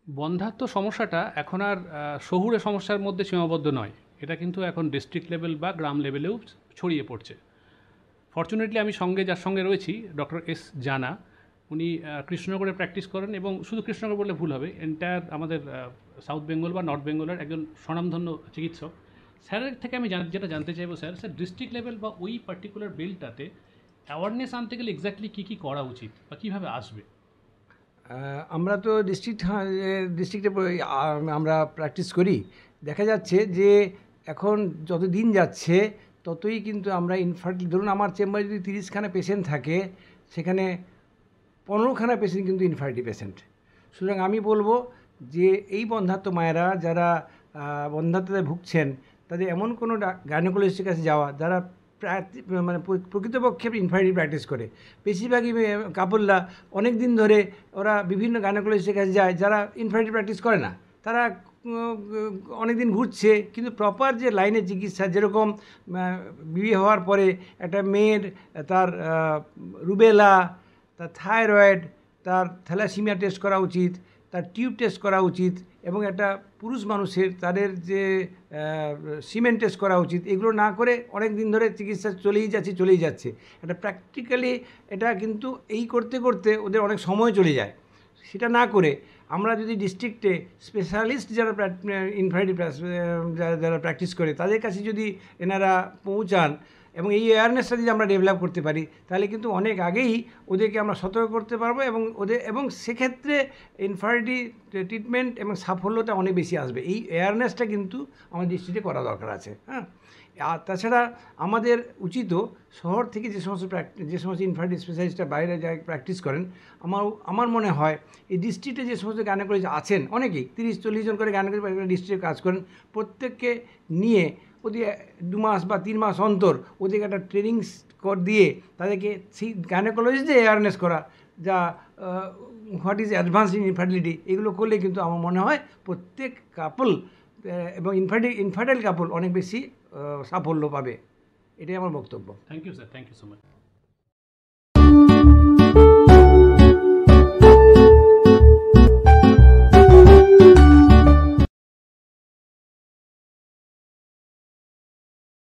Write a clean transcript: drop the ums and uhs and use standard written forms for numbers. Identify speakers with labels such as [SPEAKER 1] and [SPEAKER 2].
[SPEAKER 1] বন্ধ্যাত্ব সমস্যাটা এখন আর শহুরে সমস্যার মধ্যে সীমাবদ্ধ নয়, এটা কিন্তু এখন ডিস্ট্রিক্ট লেভেল বা গ্রাম লেভেলেও ছড়িয়ে পড়ছে। ফর্চুনেটলি আমি সঙ্গে যার সঙ্গে রয়েছি ডক্টর এস জানা, উনি কৃষ্ণনগরে প্র্যাকটিস করেন, এবং শুধু কৃষ্ণনগর বললে ভুল হবে, এন্টায়ার আমাদের সাউথ বেঙ্গল বা নর্থ বেঙ্গলের একজন স্বনামধন্য চিকিৎসক। স্যারের থেকে আমি যেটা জানতে চাইবো, স্যার ডিস্ট্রিক্ট লেভেল বা ওই পার্টিকুলার বেল্টটাতে অ্যাওয়ারনেস আনতে গেলে এক্স্যাক্টলি কী কী করা উচিত বা কীভাবে আসবে?
[SPEAKER 2] আমরা তো ডিস্ট্রিক্টে আমরা প্র্যাকটিস করি। দেখা যাচ্ছে যে এখন যত দিন যাচ্ছে ততই কিন্তু আমরা ইনফার্টিলিটি, ধরুন আমার চেম্বারে যদি 30খানা পেশেন্ট থাকে, সেখানে 15খানা পেশেন্ট কিন্তু ইনফার্টিলিটি পেশেন্ট। সুতরাং আমি বলবো যে এই বন্ধ্যাত্ব মায়েরা যারা বন্ধ্যাত্বতায় ভুগছেন, তাদের এমন কোনো গাইনোকোলজিস্টের কাছে যাওয়া যারা মানে প্রকৃতপক্ষে ইনফার্টিলিটি প্র্যাকটিস করে। বেশিরভাগই কাপলরা অনেক দিন ধরে ওরা বিভিন্ন গাইনোকোলজিস্টের কাছে যায় যারা ইনফার্টিলিটি প্র্যাকটিস করে না। তারা অনেক দিন ঘুরছে, কিন্তু প্রপার যে লাইনের চিকিৎসা, যেরকম বিয়ে হওয়ার পরে একটা মেয়ের তার রুবেলা, তার থাইরয়েড, তার থ্যালাসিমিয়া টেস্ট করা উচিত, তার টিউব টেস্ট করা উচিত, এবং একটা পুরুষ মানুষের তাদের যে সিমেন্ট টেস্ট করা উচিত, এগুলো না করে অনেক দিন ধরে চিকিৎসা চলেই যাচ্ছে। এটা প্র্যাকটিক্যালি এটা কিন্তু এই করতে করতে ওদের অনেক সময় চলে যায়। সেটা না করে আমরা যদি ডিস্ট্রিক্টে স্পেশালিস্ট যারা ইনফার্টিলিটি যারা প্র্যাকটিস করে তাদের কাছে যদি এনারা পৌঁছান এবং এই অ্যাওয়ারনেসটা যদি আমরা ডেভেলপ করতে পারি, তাহলে কিন্তু অনেক আগেই ওদেরকে আমরা সতর্ক করতে পারবো, এবং সেক্ষেত্রে ইনফার্টিলিটি ট্রিটমেন্ট এবং সাফল্যটা অনেক বেশি আসবে। এই অ্যাওয়ারনেসটা কিন্তু আমাদের ডিস্ট্রিক্টে করা দরকার আছে। হ্যাঁ, আর তাছাড়া আমাদের উচিত শহর থেকে যে সমস্ত ইনফার্টিলিটি স্পেশালিস্টরা বাইরে যায় প্র্যাকটিস করেন, আমার মনে হয় এই ডিস্ট্রিক্টে যে সমস্ত গাইনোকোলজিস্ট আছেন, অনেকেই 30-40 জন করে গাইনোকোলজি ডিস্ট্রিক্টে কাজ করেন, প্রত্যেককে নিয়ে ওদের 2 মাস বা 3 মাস অন্তর ওদেরকে একটা ট্রেনিং দিয়ে তাদেরকে সেই গাইনোকোলজিতে অ্যাওয়ারনেস করা, যা what is advance in infertility, এগুলো করলে কিন্তু আমার মনে হয় প্রত্যেক কাপল এবং ইনফার্টাইল কাপল অনেক বেশি সাফল্য পাবে। এটাই আমার বক্তব্য।
[SPEAKER 1] Thank you sir, thank you so much.